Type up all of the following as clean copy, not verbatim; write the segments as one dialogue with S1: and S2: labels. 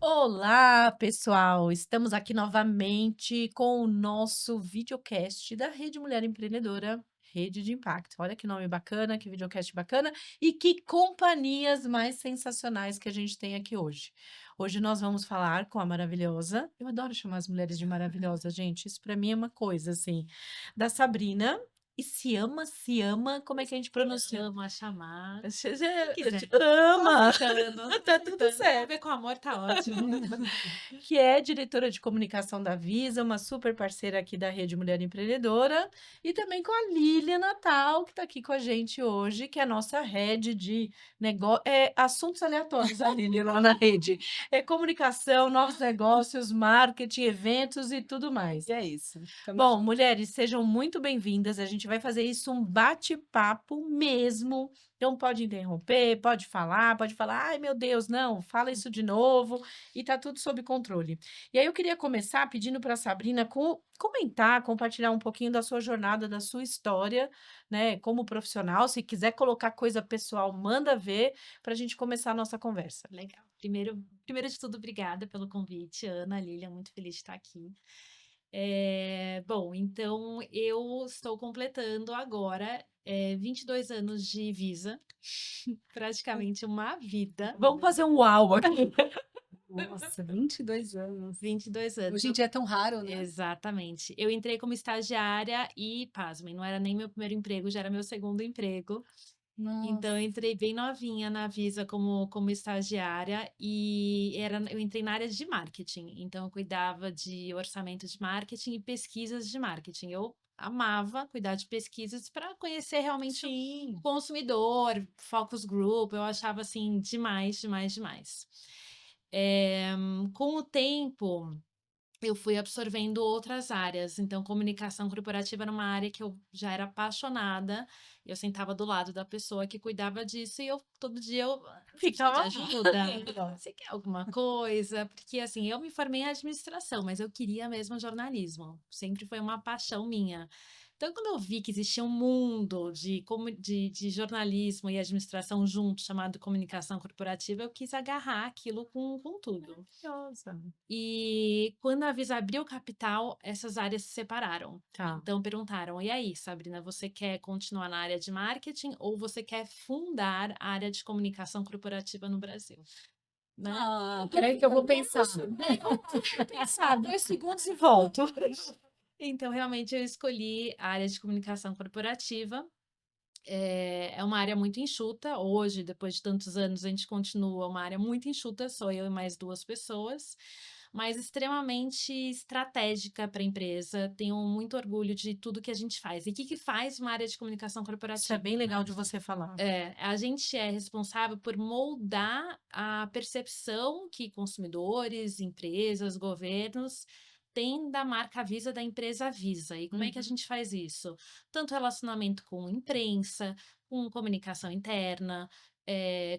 S1: Olá, pessoal! Estamos aqui novamente com o nosso videocast da Rede Mulher Empreendedora, Rede de Impacto. Olha que nome bacana, que videocast bacana e que companhias mais sensacionais que a gente tem aqui hoje. Hoje nós vamos falar com a maravilhosa, eu adoro chamar as mulheres de maravilhosa, gente, isso para mim é uma coisa assim, da Sabrina. E se ama, como é que a gente pronuncia?
S2: Ama, chamar,
S1: Você
S2: como quiser. Tô
S1: ama,
S2: aceitando, tô
S1: tá tudo
S2: aceitando. Tem a
S1: certo.
S2: ver com amor, tá ótimo.
S1: Que é diretora de comunicação da Visa, uma super parceira aqui da Rede Mulher Empreendedora, e também com a Lília Natal, que está aqui com a gente hoje, que é a nossa rede de assuntos aleatórios, a Lília lá na rede. É comunicação, novos negócios, marketing, eventos e tudo mais.
S3: E é isso, tamo
S1: Bom,
S3: junto.
S1: mulheres, sejam muito bem-vindas. A gente vai fazer isso um bate-papo mesmo. Então pode interromper, pode falar, ai meu Deus, não, fala isso de novo, e tá tudo sob controle. E aí eu queria começar pedindo para a Sabrina comentar, compartilhar um pouquinho da sua jornada, da sua história, né, como profissional. Se quiser colocar coisa pessoal, manda ver para a gente começar a nossa conversa.
S2: Legal. Primeiro de tudo, obrigada pelo convite, Ana, Lília, muito feliz de estar aqui. Bom, então eu estou completando agora 22 anos de Visa, praticamente uma vida.
S1: Vamos fazer um uau aqui.
S3: Nossa, 22 anos.
S2: 22 anos.
S3: Hoje em dia é tão raro, né?
S2: Exatamente. Eu entrei como estagiária e, pasmem, não era nem meu primeiro emprego, já era meu segundo emprego. Então, eu
S3: Nossa.
S2: entrei bem novinha na Visa como estagiária e eu entrei na área de marketing. Então, eu cuidava de orçamento de marketing e pesquisas de marketing. Eu amava cuidar de pesquisas para conhecer realmente o
S1: Sim.
S2: consumidor, focus group. Eu achava assim demais, demais, demais. Com o tempo eu fui absorvendo outras áreas, então comunicação corporativa era uma área que eu já era apaixonada, eu sentava do lado da pessoa que cuidava disso e eu todo dia "Você precisa de
S1: Ficava
S2: ajuda? Você quer alguma coisa?", porque assim, eu me formei em administração, mas eu queria mesmo jornalismo, sempre foi uma paixão minha. Então quando eu vi que existia um mundo de jornalismo e administração junto, chamado comunicação corporativa, eu quis agarrar aquilo com tudo.
S1: maravilhosa.
S2: E quando a Visa abriu capital, essas áreas se separaram.
S1: Tá.
S2: Então perguntaram: "E aí, Sabrina, você quer continuar na área de marketing ou você quer fundar a área de comunicação corporativa no Brasil?", né.
S3: Ah, peraí que eu vou pensar.
S1: Pensar 2 segundos e volto.
S2: Então realmente eu escolhi a área de comunicação corporativa. É uma área muito enxuta. Hoje, depois de tantos anos, a gente continua uma área muito enxuta, sou eu e mais 2 pessoas, mas extremamente estratégica para a empresa. Tenho muito orgulho de tudo que a gente faz. E o que que faz uma área de comunicação
S1: Isso é
S2: corporativa,
S1: bem legal
S2: né?
S1: de você falar.
S2: A gente é responsável por moldar a percepção que consumidores, empresas, governos têm da marca Visa, da empresa Visa. E como é que a
S1: Uhum.
S2: gente faz isso? Tanto relacionamento com imprensa, com comunicação interna,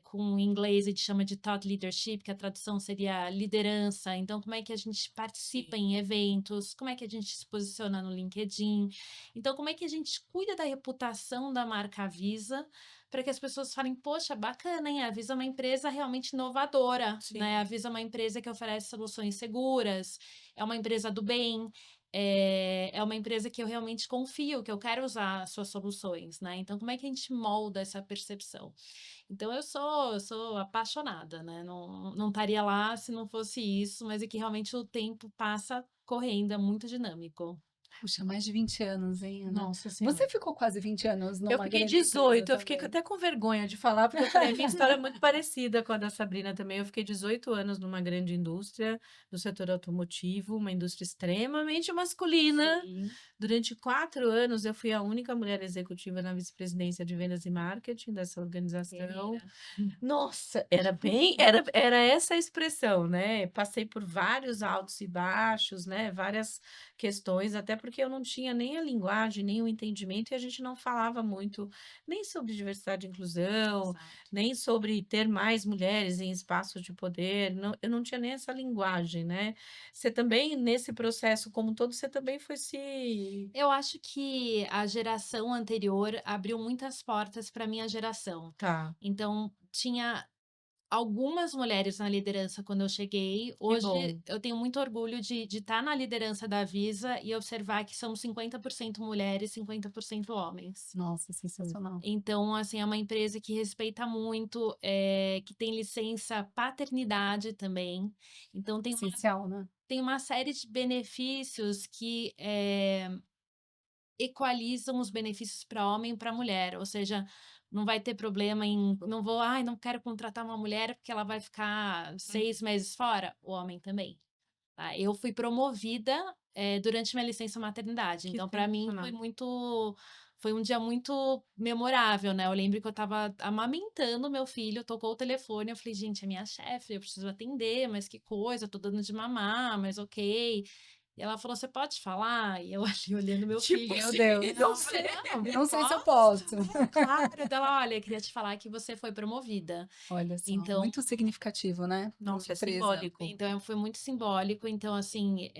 S2: com em inglês a gente chama de thought leadership, que a tradução seria liderança. Então, como é que a gente participa
S1: Sim.
S2: em eventos? Como é que a gente se posiciona no LinkedIn? Então, como é que a gente cuida da reputação da marca Visa para que as pessoas falem: "Poxa, bacana, hein? A Visa é uma empresa realmente inovadora, né? A
S1: Sim.
S2: Visa é uma empresa que oferece soluções seguras, é uma empresa do bem, é uma empresa que eu realmente confio, que eu quero usar as suas soluções", né? Então, como é que a gente molda essa percepção? Então, eu sou apaixonada, né? Não estaria lá se não fosse isso, mas é que realmente o tempo passa correndo, é muito dinâmico.
S3: Puxa, mais de 20 anos, hein, Ana?
S1: Nossa senhora.
S3: Você ficou quase 20 anos
S1: Eu
S3: numa
S1: fiquei
S3: grande empresa
S1: 18, eu fiquei
S3: também.
S1: até com vergonha de falar, porque eu falei: "A minha história é muito parecida com a da Sabrina também". Eu fiquei 18 anos numa grande indústria do setor automotivo, uma indústria extremamente masculina.
S2: Sim.
S1: Durante 4 anos, eu fui a única mulher executiva na vice-presidência de vendas e marketing dessa organização.
S2: Guerreira.
S1: Nossa, era essa a expressão, né. Passei por vários altos e baixos, né, várias questões, até porque eu não tinha nem a linguagem, nem o entendimento, e a gente não falava muito nem sobre diversidade e inclusão,
S2: Exato.
S1: nem sobre ter mais mulheres em espaços de poder, eu não tinha nem essa linguagem, né. Você também, nesse processo como um todo, você também foi se
S2: Eu acho que a geração anterior abriu muitas portas para minha geração.
S1: tá.
S2: Então, tinha algumas mulheres na liderança quando eu cheguei.
S1: Que
S2: Hoje
S1: bom.
S2: eu tenho muito orgulho de estar na liderança da Visa e observar que somos 50% mulheres, 50% homens.
S3: Nossa, sensacional.
S2: Então, assim, é uma empresa que respeita muito, que tem licença paternidade também. Então
S3: Essencial, né?
S2: tem uma série de benefícios que equalizam os benefícios para homem e para mulher, ou seja, não vai ter problema em não vou, ai, não quero contratar uma mulher porque ela vai ficar 6 meses fora, o homem também, tá. Eu fui promovida, durante minha licença maternidade,
S1: Que
S2: então para mim
S1: sensacional.
S2: foi um dia muito memorável, né. Eu lembro que eu estava amamentando meu filho, tocou o telefone, eu falei: "Gente, é minha chefe, eu preciso atender, mas que coisa, eu tô dando de mamar, mas ok". E ela falou: "Você pode falar?" E eu ali olhando meu
S1: Tipo
S2: filho,
S3: Meu
S1: assim,
S3: Deus.
S1: não sei.
S3: Não sei se eu
S2: "Posso?
S3: posso.
S2: Claro". Dela: "Olha, queria te falar que você foi promovida".
S3: Olha só,
S2: Então
S3: muito significativo, né, para uma
S1: Nossa, é
S3: empresa.
S1: simbólico.
S2: foi muito simbólico. Então, assim,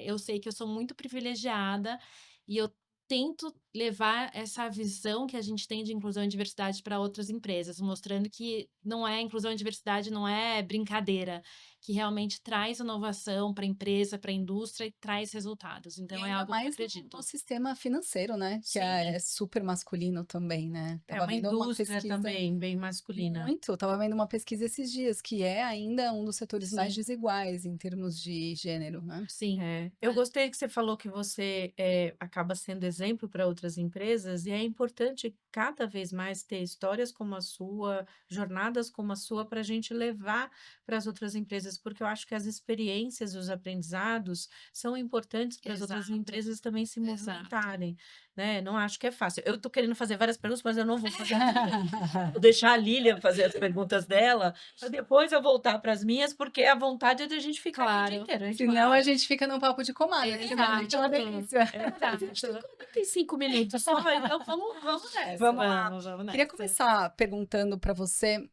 S2: eu sei que eu sou muito privilegiada e eu tento levar essa visão que a gente tem de inclusão e diversidade para outras empresas, mostrando que não é inclusão e diversidade não é brincadeira, que realmente traz inovação para a empresa, para a indústria e traz resultados.
S3: E
S2: Então é
S3: ainda
S2: algo que eu
S3: mais no
S2: acredito.
S3: sistema financeiro, né, que
S2: Sim,
S3: é super masculino também, né.
S1: É
S3: Estava
S1: uma
S3: vendo uma
S1: indústria
S3: pesquisa
S1: também bem masculina.
S3: muito, estava vendo uma pesquisa esses dias, que é ainda um dos setores mais
S2: sim,
S3: desiguais em termos de gênero, né.
S2: sim.
S1: É, eu gostei que você falou que você, acaba sendo exemplo para outras empresas e é importante cada vez mais ter histórias como a sua, jornadas como a sua, para a gente levar para as outras empresas, porque eu acho que as experiências e os aprendizados são importantes para as outras
S2: Exato,
S1: empresas também se
S2: exato.
S1: movimentarem, né? Não acho que é fácil. Eu estou querendo fazer várias perguntas, mas eu não vou fazer as minhas. Vou deixar a Lilian fazer as perguntas dela, para depois eu voltar para as minhas, porque a vontade é de a gente ficar aqui o dia
S2: Claro,
S1: inteiro. A gente
S3: Senão a gente fica num papo de comadre, que também é uma
S2: exato,
S3: delícia.
S1: a gente tem 45 minutos só, então vamos nessa.
S3: Vamos lá.
S2: vamos
S3: Queria
S2: nessa.
S3: começar perguntando para você,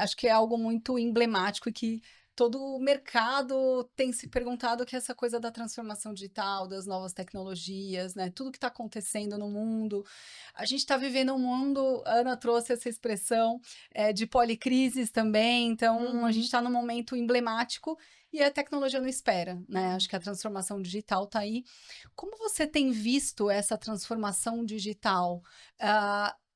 S3: acho que é algo muito emblemático e que todo o mercado tem se perguntado, que é essa coisa da transformação digital, das novas tecnologias, né, tudo que está acontecendo no mundo. A gente está vivendo um mundo, a Ana trouxe essa expressão, de policrises também, então a gente
S2: Uhum,
S3: está num momento emblemático e a tecnologia não espera, né, acho que a
S2: uhum.
S3: transformação digital está aí. Como você tem visto essa transformação digital,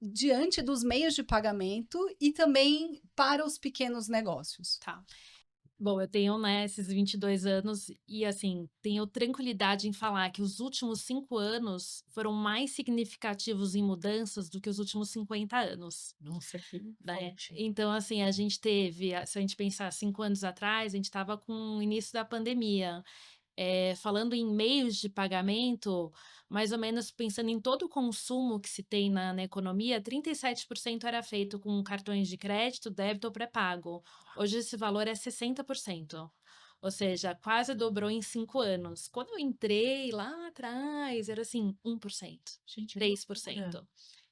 S3: diante dos meios de pagamento e também para os pequenos negócios?
S2: Tá. Bom, eu tenho, né, esses 22 anos e, assim, tenho tranquilidade em falar que os últimos 5 anos foram mais significativos em mudanças do que os últimos 50 anos,
S1: Nossa, que
S2: né.
S1: forte.
S2: Então, assim, a gente teve se a gente pensar 5 anos atrás, a gente estava com o início da pandemia. Falando em meios de pagamento, mais ou menos pensando em todo o consumo que se tem na economia, 37% era feito com cartões de crédito, débito ou pré-pago. Hoje esse valor é 60%, ou seja, quase dobrou em 5 anos. Quando eu entrei lá atrás, era assim, 1%,
S1: Gente, que loucura.
S2: 3%.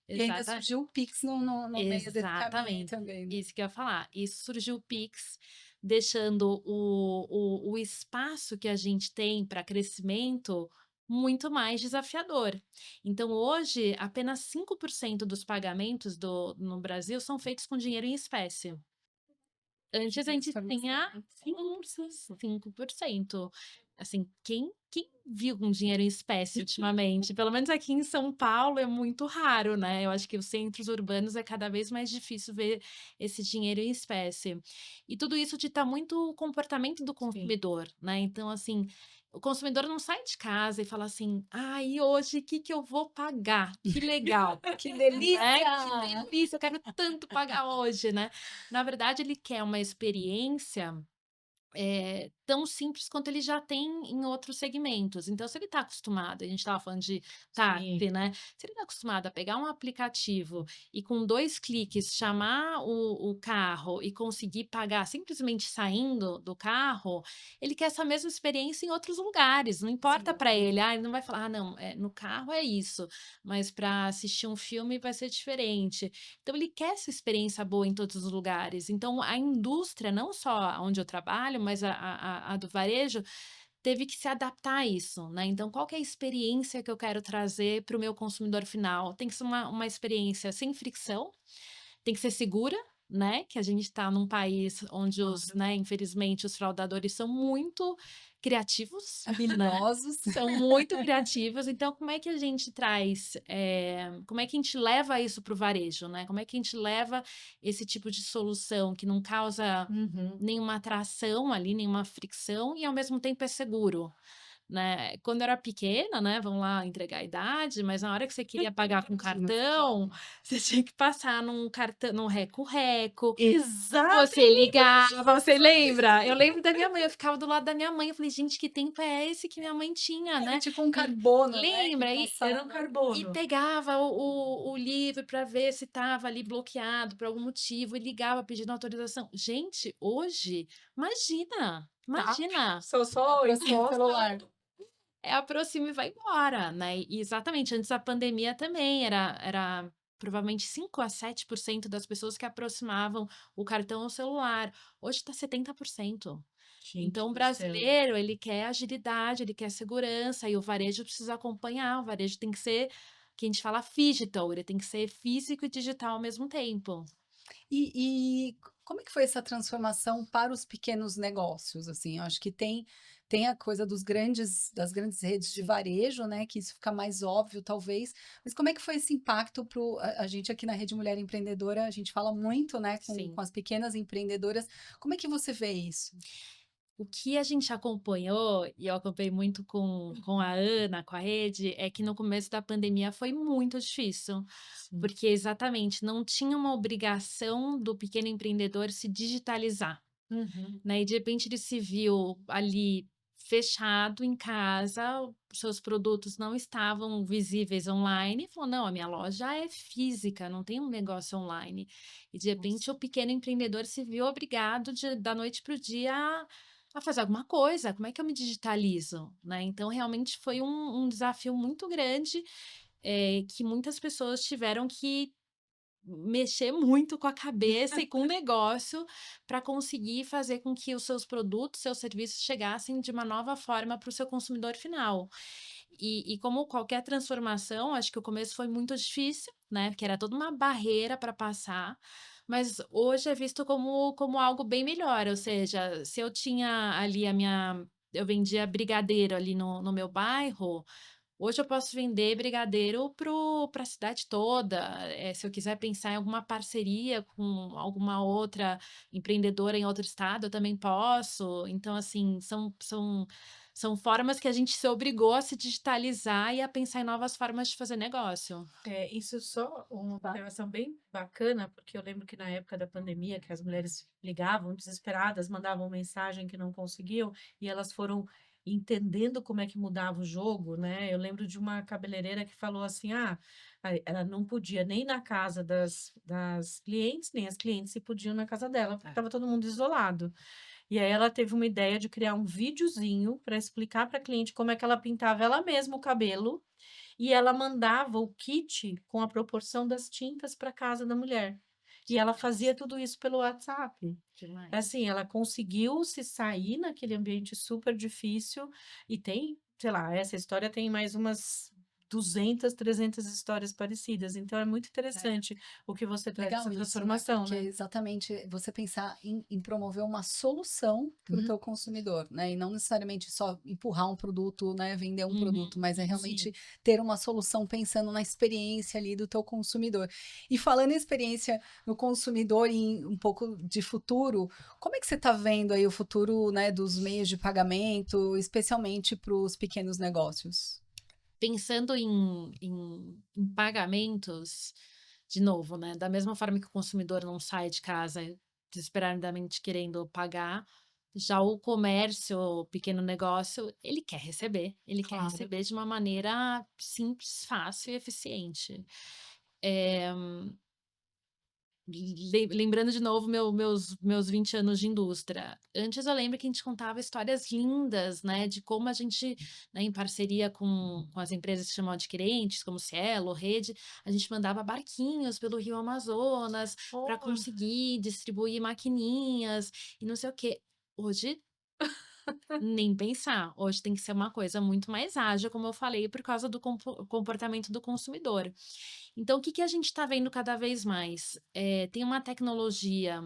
S3: E ainda
S2: Exata
S3: surgiu o Pix no meio desse caminho aí
S2: Exatamente,
S3: também, né.
S2: isso que eu ia falar. Isso surgiu o Pix, deixando o espaço que a gente tem para crescimento muito mais desafiador. Então hoje, apenas 5% dos pagamentos no Brasil são feitos com dinheiro em espécie.
S3: Que
S2: Antes a gente
S3: transformação,
S2: tinha
S3: hein.
S2: 5%. Assim, quem viu com dinheiro em espécie ultimamente? Pelo menos aqui em São Paulo é muito raro, né. Eu acho que os centros urbanos é cada vez mais difícil ver esse dinheiro em espécie. E tudo isso dita muito o comportamento do
S1: Sim.
S2: consumidor, né. Então, assim, o consumidor não sai de casa e fala assim: "Ah, e hoje o que que eu vou pagar? Que legal".
S3: Que
S2: Que
S3: delícia!
S2: delícia, eu quero tanto pagar hoje, né. Na verdade, ele quer uma experiência tão simples quanto ele já tem em outros segmentos. Então, se ele está acostumado, a gente estava falando de
S1: Sim.
S2: TAP, né? Se ele está acostumado a pegar um aplicativo e com 2 cliques chamar o carro e conseguir pagar simplesmente saindo do carro, ele quer essa mesma experiência em outros lugares. Não importa
S3: Sim.
S2: para ele, ele não vai falar, ah, não, no carro é isso, mas para assistir um filme vai ser diferente. Então ele quer essa experiência boa em todos os lugares. Então a indústria, não só onde eu trabalho, mas a do varejo, teve que se adaptar a isso, né. Então qual que é a experiência que eu quero trazer para o meu consumidor final? Tem que ser uma experiência sem fricção, tem que ser segura, né, que a gente está num país onde
S1: Claro.
S2: né, infelizmente, os fraudadores são muito criativos, né,
S3: Habilidosos.
S2: são muito criativos. Então, como é que a gente traz, como é que a gente leva isso para o varejo, né? Como é que a gente leva esse tipo de solução que não causa
S1: Uhum.
S2: nenhuma atração ali, nenhuma fricção e ao mesmo tempo é seguro, né? Quando eu era pequena, né, vamos lá entregar a idade, mas na hora que você queria pagar com cartão, você tinha que passar num cartão, num reco-reco, você
S1: Exatamente.
S2: ligava, você lembra? Eu lembro da minha mãe, eu ficava do lado da minha mãe, eu falei: "Gente, que tempo é esse que minha mãe tinha,
S3: Era
S2: né?"
S3: tipo um
S2: E
S3: carbono, né, que
S2: lembra?
S1: Era um
S3: passava.
S2: E
S1: carbono.
S2: pegava o livro para ver se estava ali bloqueado por algum motivo e ligava pedindo autorização. Gente, hoje, imagina,
S1: Tá.
S2: imagina.
S1: Só
S3: Aproxima o
S1: encosta.
S3: celular.
S2: Aproxima e vai embora, né. E exatamente, antes da pandemia também era provavelmente 5 a 7% das pessoas que aproximavam o cartão ao celular. Hoje está 70%.
S1: Gente
S2: Então o
S1: do céu.
S2: brasileiro, ele quer agilidade, ele quer segurança e o varejo precisa acompanhar, o varejo tem que ser, que a gente fala phygital, ele tem que ser físico e digital ao mesmo tempo.
S3: Como é que foi essa transformação para os pequenos negócios, assim? Eu acho que tem a coisa das grandes redes de varejo, né, que isso fica mais óbvio talvez, mas como é que foi esse impacto para a gente aqui na Rede Mulher Empreendedora, a gente fala muito, né, com
S2: Sim.
S3: as pequenas empreendedoras, como é que você vê isso?
S2: O que a gente acompanhou, e eu acompanhei muito com a Ana, com a rede, é que no começo da pandemia foi muito difícil,
S1: Sim.
S2: porque exatamente não tinha uma obrigação do pequeno empreendedor se digitalizar,
S1: Uhum.
S2: né? E de repente ele se viu ali fechado em casa, os seus produtos não estavam visíveis online, e falou: não, a minha loja é física, não tem um negócio online. E de repente
S1: Nossa.
S2: o pequeno empreendedor se viu obrigado da noite para o dia a fazer alguma coisa. Como é que eu me digitalizo, né? Então realmente foi um desafio muito grande, que muitas pessoas tiveram que mexer muito com a cabeça e com o negócio para conseguir fazer com que os seus produtos, seus serviços chegassem de uma nova forma para o seu consumidor final. E como qualquer transformação, acho que o começo foi muito difícil, né? Porque era toda uma barreira para passar, mas hoje é visto como algo bem melhor. Ou seja, se eu tinha ali a minha. Eu vendia brigadeiro ali no meu bairro. Hoje eu posso vender brigadeiro para a cidade toda, se eu quiser pensar em alguma parceria com alguma outra empreendedora em outro estado, eu também posso. Então, assim, são formas que a gente se obrigou a se digitalizar e a pensar em novas formas de fazer negócio.
S1: É, isso só uma observação bem bacana, porque eu lembro que na época da pandemia, que as mulheres ligavam desesperadas, mandavam mensagem que não conseguiam, e elas foram entendendo como é que mudava o jogo, né? Eu lembro de uma cabeleireira que falou assim: ela não podia nem ir na casa das clientes, nem as clientes se podiam na casa dela, porque estava todo mundo isolado. E aí ela teve uma ideia de criar um videozinho para explicar para a cliente como é que ela pintava ela mesma o cabelo e ela mandava o kit com a proporção das tintas para casa da mulher. E ela
S2: Demais,
S1: fazia tudo isso pelo WhatsApp.
S2: demais.
S1: Assim, ela conseguiu se sair naquele ambiente super difícil e tem, sei lá, essa história tem mais umas 200, 300 histórias parecidas. Então é muito interessante o que você traz
S3: Legal
S1: dessa
S3: isso, né,
S1: transformação,
S3: porque
S1: né?
S3: exatamente você pensar em promover uma solução para o
S1: Uhum.
S3: teu consumidor, né, e não necessariamente só empurrar um produto, né, vender um
S2: Uhum,
S3: produto, mas é
S2: sim.
S3: realmente ter uma solução pensando na experiência ali do teu consumidor. E falando em experiência no consumidor e em um pouco de futuro, como é que você está vendo aí o futuro, né, dos meios de pagamento, especialmente para os pequenos negócios?
S2: Pensando em pagamentos, de novo, né, da mesma forma que o consumidor não sai de casa desesperadamente querendo pagar, já o comércio, o pequeno negócio, ele quer
S1: Claro.
S2: receber de uma maneira simples, fácil e eficiente. Eh lembrando de novo meus 20 anos de indústria. Antes eu lembro que a gente contava histórias lindas, né, de como a gente, né, em parceria com as empresas que chamam adquirentes, como Cielo, Rede, a gente mandava barquinhos pelo Rio Amazonas para
S1: Olha.
S2: conseguir distribuir maquininhas e não sei o quê. Hoje Nem pensar. Hoje tem que ser uma coisa muito mais ágil, como eu falei, por causa do comportamento do consumidor. Então, o que que a gente está vendo cada vez mais? Tem uma tecnologia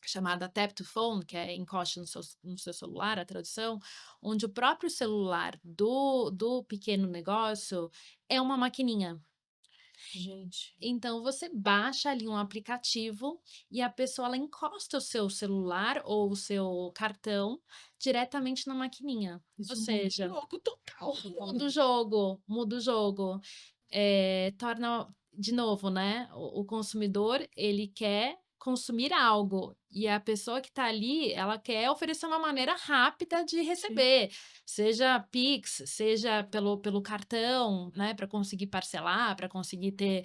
S2: chamada Tap to Phone, que é encoste no seu celular, a tradução, onde o próprio celular do pequeno negócio é uma maquininha.
S1: Gente,
S2: Então você baixa ali um aplicativo e a pessoa ela encosta o seu celular ou o seu cartão diretamente na maquininha. Ou
S1: isso muda o
S2: seja,
S1: jogo total.
S2: muda o jogo, muda o jogo. Torna de novo, né, o consumidor, ele quer consumir algo, e a pessoa que está ali, ela quer oferecer uma maneira rápida de
S1: Sim.
S2: receber, seja Pix, seja pelo cartão, né, para conseguir parcelar, para conseguir ter,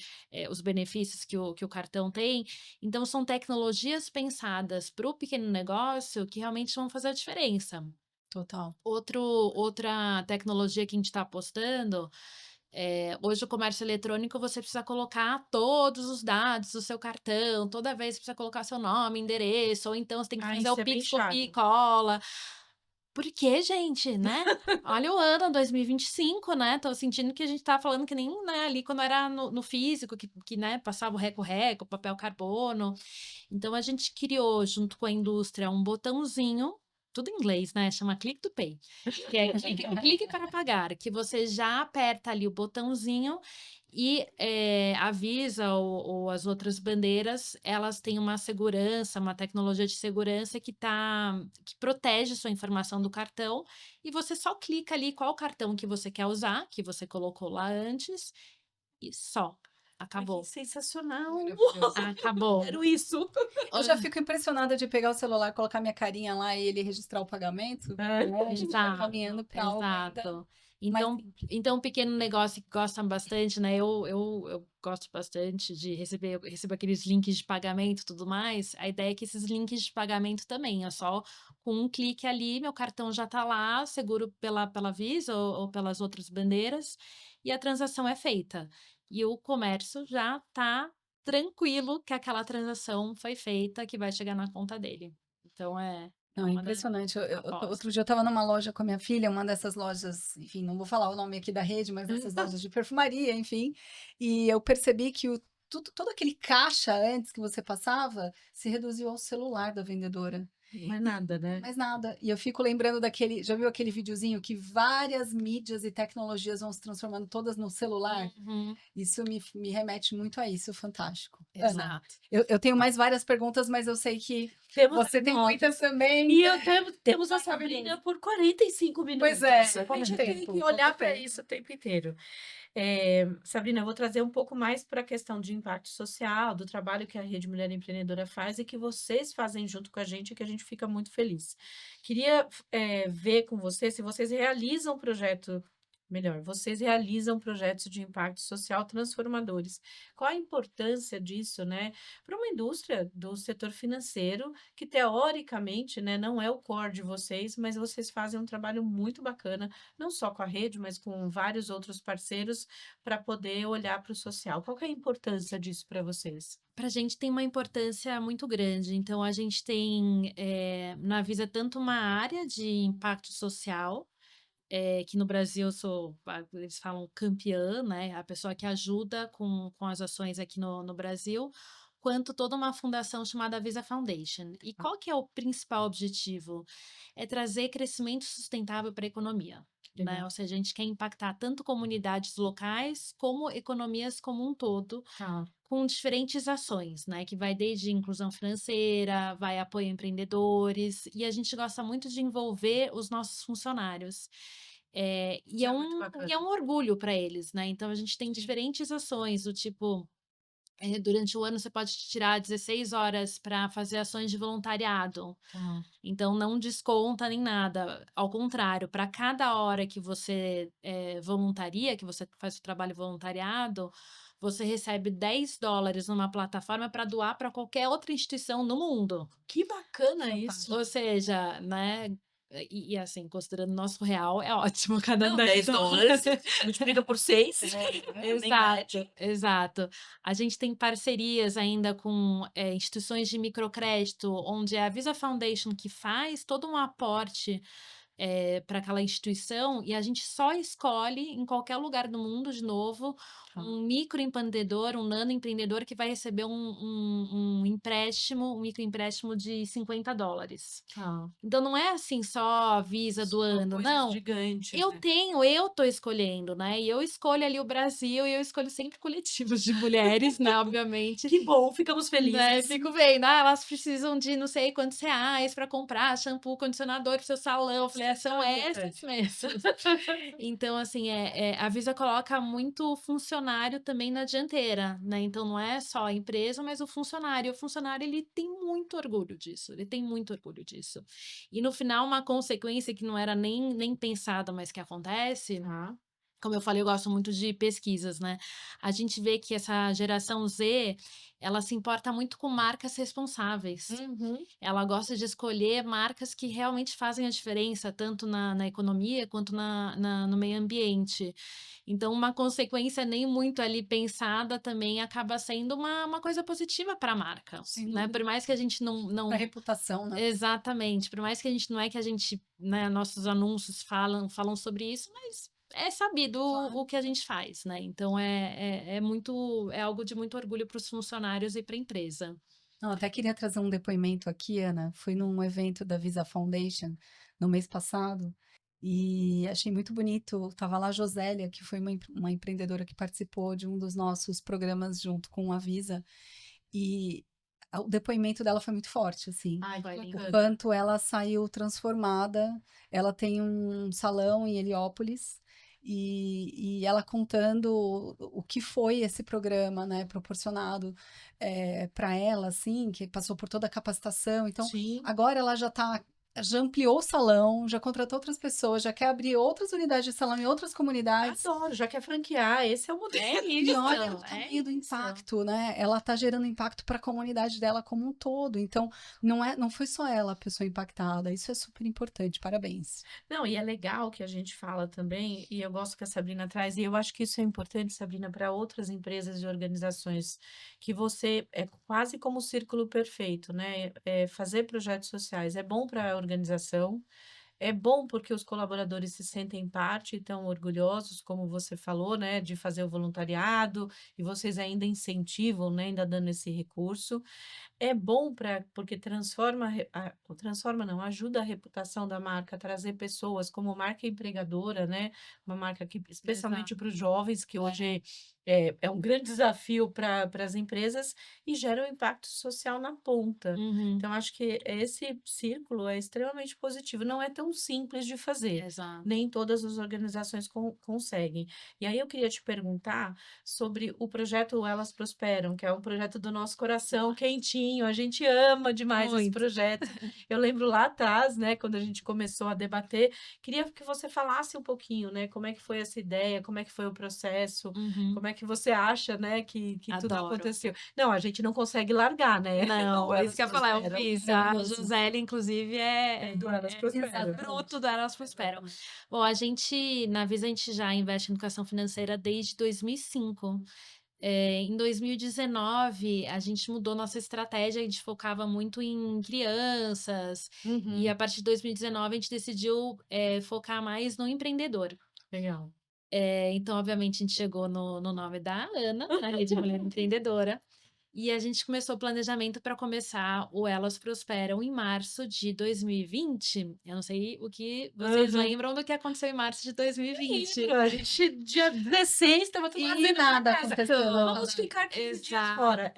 S2: os benefícios que o cartão tem. Então são tecnologias pensadas para o pequeno negócio que realmente vão fazer a diferença.
S3: Total.
S2: Outra tecnologia que a gente está apostando, hoje o comércio eletrônico você precisa colocar todos os dados do seu cartão, toda vez você precisa colocar seu nome, endereço, ou então você tem que
S1: Ah,
S2: fazer o
S1: isso é bem
S2: Pix, copia e
S1: chato.
S2: cola. Por quê, gente, né? Olha o ano 2025, né? Tô sentindo que a gente tá falando que nem, né, ali quando era no físico, que, né, passava o reco-reco, papel carbono. Então a gente criou, junto com a indústria, um botãozinho, tudo em inglês, né? Chama Click to Pay, que é clique para pagar, que você já aperta ali o botãozinho e avisa ou as outras bandeiras, elas têm uma segurança, uma tecnologia de segurança que protege sua informação do cartão e você só clica ali qual cartão que você quer usar, que você colocou lá antes, e só.
S1: Ai, que
S2: Acabou.
S1: sensacional.
S3: Maravilhoso.
S2: Acabou.
S1: Quero isso.
S3: Eu já fico impressionada de pegar o celular, colocar minha carinha lá e ele registrar o pagamento,
S1: É.
S3: né? A gente vai
S2: Exato,
S3: caminhando para algo ainda
S2: exato.
S3: mais
S2: Então
S3: simples.
S2: então um pequeno negócio que gosta bastante, né, eu gosto bastante de receber eu recebo aqueles links de pagamento e tudo mais, a ideia é que esses links de pagamento também, é só com um clique ali, meu cartão já tá lá, seguro pela Visa ou pelas outras bandeiras, e a transação é feita. E o comércio já tá tranquilo que aquela transação foi feita, que vai chegar na conta dele. Então é
S3: Não, é
S2: uma da
S3: impressionante. Outro
S2: aposta.
S3: dia eu estava numa loja com a minha filha, uma dessas lojas, enfim, não vou falar o nome aqui da rede, mas dessas lojas de perfumaria, enfim, e eu percebi que todo aquele caixa antes que você passava se reduziu ao celular da vendedora.
S1: Mais nada, né?
S3: Mais nada. E eu fico lembrando daquele. Já viu aquele videozinho que várias mídias e tecnologias vão se transformando todas no celular?
S2: Uhum.
S3: Isso me remete muito a isso, fantástico. Ana,
S2: Exato.
S3: eu tenho mais várias perguntas, mas eu sei que
S1: Temos
S3: você tem
S1: nossa,
S3: muitas também.
S1: e temos a
S3: Maravilhoso.
S1: Sabrina por 45
S3: Pois
S1: minutos.
S3: é,
S1: A
S3: quanto
S1: gente tem
S3: tempo?
S1: que
S3: Quanto
S1: olhar para
S3: tempo?
S1: isso o tempo inteiro. Sabrina, eu vou trazer um pouco mais para a questão de impacto social, do trabalho que a Rede Mulher Empreendedora faz e que vocês fazem junto com a gente, que a gente fica muito feliz. Queria, ver com você se vocês realizam projeto melhor, vocês realizam projetos de impacto social transformadores. Qual a importância disso, né, para uma indústria do setor financeiro que teoricamente, né, não é o core de vocês, mas vocês fazem um trabalho muito bacana, não só com a rede, mas com vários outros parceiros, para poder olhar para o social. Qual que é a importância disso para vocês?
S2: Para a gente tem uma importância muito grande. Então, a gente tem na Visa tanto uma área de impacto social, que no Brasil eu sou, eles falam campeã, né? A pessoa que ajuda com as ações aqui no Brasil, quanto toda uma fundação chamada Visa Foundation. E qual que é o principal objetivo? É trazer crescimento sustentável para a economia. Né?
S1: Legal.
S2: Ou seja, a gente quer impactar tanto comunidades locais como economias como um todo,
S1: Tá.
S2: com diferentes ações, né? Que vai desde inclusão financeira, vai apoio a empreendedores, e a gente gosta muito de envolver os nossos funcionários.
S1: Isso é muito
S2: E
S1: bacana.
S2: é um orgulho para eles, né? Então a gente tem
S1: Sim.
S2: diferentes ações, do tipo, durante o ano você pode tirar 16 horas para fazer ações de voluntariado.
S1: Tá.
S2: Então não desconta nem nada. Ao contrário, para cada hora que você voluntaria, que você faz o trabalho voluntariado, você recebe US$ 10 numa plataforma para doar para qualquer outra instituição no mundo.
S1: Que bacana isso.
S2: Ou seja, né? E assim, considerando nosso real, é ótimo cada
S1: Não,
S2: 10
S1: 10 dólares,
S2: dólares.
S1: multiplica por 6. Nem
S2: Exato,
S1: mede.
S2: exato. A gente tem parcerias ainda com instituições de microcrédito, onde é a Visa Foundation que faz todo um aporte para aquela instituição e a gente só escolhe em qualquer lugar do mundo, de novo,
S1: Tá.
S2: um microempreendedor, um nanoempreendedor que vai receber um empréstimo, um microempréstimo de $50.
S1: Tá.
S2: Então não é assim só a Visa
S1: São
S2: doando,
S1: coisas
S2: não.
S1: gigantes,
S2: Eu
S1: né?
S2: tô escolhendo, né? E eu escolho ali o Brasil e eu escolho sempre coletivos de mulheres, né? Obviamente.
S1: Que bom, ficamos
S2: Né,
S1: felizes.
S2: fico vendo, elas precisam de não sei quantos reais para comprar shampoo, condicionador pro seu salão. Eu falei, são essas mesmo. Então, assim, a Visa coloca muito funcionário também na dianteira, né? Então, não é só a empresa, mas o funcionário. O funcionário, ele tem muito orgulho disso. Ele tem muito orgulho disso. E no final, uma consequência que não era nem pensada, mas que acontece.
S1: Tá.
S2: Como eu falei, eu gosto muito de pesquisas, né? A gente vê que essa geração Z, ela se importa muito com marcas responsáveis.
S1: Uhum.
S2: Ela gosta de escolher marcas que realmente fazem a diferença, tanto na economia quanto no meio ambiente. Então, uma consequência nem muito ali pensada também acaba sendo uma coisa positiva para a marca,
S3: Sem
S2: né?
S3: dúvida.
S2: Por mais que a gente
S3: Pra
S2: não
S3: reputação, né?
S2: exatamente, por mais que a gente não é que a gente, né, nossos anúncios falam sobre isso, mas é sabido
S3: Claro.
S2: o que a gente faz, né? Então é algo de muito orgulho para os funcionários e para a empresa.
S3: Não, até queria trazer um depoimento aqui, Ana. Fui num evento da Visa Foundation no mês passado e achei muito bonito. Tava lá a Josélia, que foi uma empreendedora que participou de um dos nossos programas junto com a Visa. E o depoimento dela foi muito forte, assim.
S1: Ai, que
S2: Foi lindo.
S3: O
S1: bacana.
S3: quanto ela saiu transformada. Ela tem um salão em Heliópolis e ela contando o que foi esse programa, né, proporcionado para ela, assim, que passou por toda a capacitação. Então,
S1: Sim.
S3: agora ela já ampliou o salão, já contratou outras pessoas, já quer abrir outras unidades de salão em outras comunidades.
S1: Adoro, já quer franquear, esse é o
S2: É
S1: modelo.
S3: E
S2: isso,
S3: olha o
S2: é
S3: tamanho do
S2: isso.
S3: impacto, né? Ela está gerando impacto para a comunidade dela como um todo. Então, não foi só ela a pessoa impactada. Isso é super importante. Parabéns.
S1: Não, e é legal que a gente fala também, e eu gosto que a Sabrina traz, e eu acho que isso é importante, Sabrina, para outras empresas e organizações, que você é quase como o círculo perfeito, né? Fazer projetos sociais é bom para a organização, é bom porque os colaboradores se sentem parte e estão orgulhosos, como você falou, né, de fazer o voluntariado, e vocês ainda incentivam, né, ainda dando esse recurso. É bom porque transforma transforma não, ajuda a reputação da marca, a trazer pessoas como marca empregadora, né, uma marca que especialmente
S2: Exato.
S1: para os jovens, que
S2: É.
S1: hoje é um grande desafio para as empresas e gera um impacto social na ponta.
S2: Uhum.
S1: Então acho que esse círculo é extremamente positivo, não é tão simples de fazer,
S2: Exato.
S1: nem todas as organizações conseguem. E aí eu queria te perguntar sobre o projeto Elas Prosperam, que é um projeto do nosso coração quentinho, a gente ama demais esse
S2: Muito.
S1: projeto. Eu lembro lá atrás, né, quando a gente começou a debater, queria que você falasse um pouquinho, né, como é que foi essa ideia, como é que foi o processo,
S2: Uhum.
S1: como é que você acha, né, que tudo
S2: Adoro.
S1: aconteceu. Não, a gente não consegue largar, né?
S2: Não,
S1: O
S2: isso
S1: Elas
S2: que eu ia falar, eu
S1: Prosperam.
S2: fiz. A
S3: Maravilhoso.
S2: Josélia, inclusive,
S1: É do Elas Prosperam.
S2: fruto do Elas Prosperam. Bom, na Visa, a gente já investe em educação financeira desde 2005. Em 2019, a gente mudou nossa estratégia, a gente focava muito em crianças, e
S1: Uhum,
S2: a partir de 2019 a gente decidiu focar mais no empreendedor.
S1: legal.
S2: Então, obviamente, a gente chegou no nome da Ana, né, Rede Mulher Empreendedora, e a gente começou o planejamento para começar o Elas Prosperam em março de 2020. Eu não sei o que vocês
S1: Aham.
S2: lembram do que aconteceu em março de 2020.
S1: Lembro, a gente, dia 16, estava todo mundo
S3: E
S1: dizendo
S3: nada
S1: pra casa,
S3: aconteceu.
S1: vamos ficar 15 dias
S2: Exato,
S1: fora.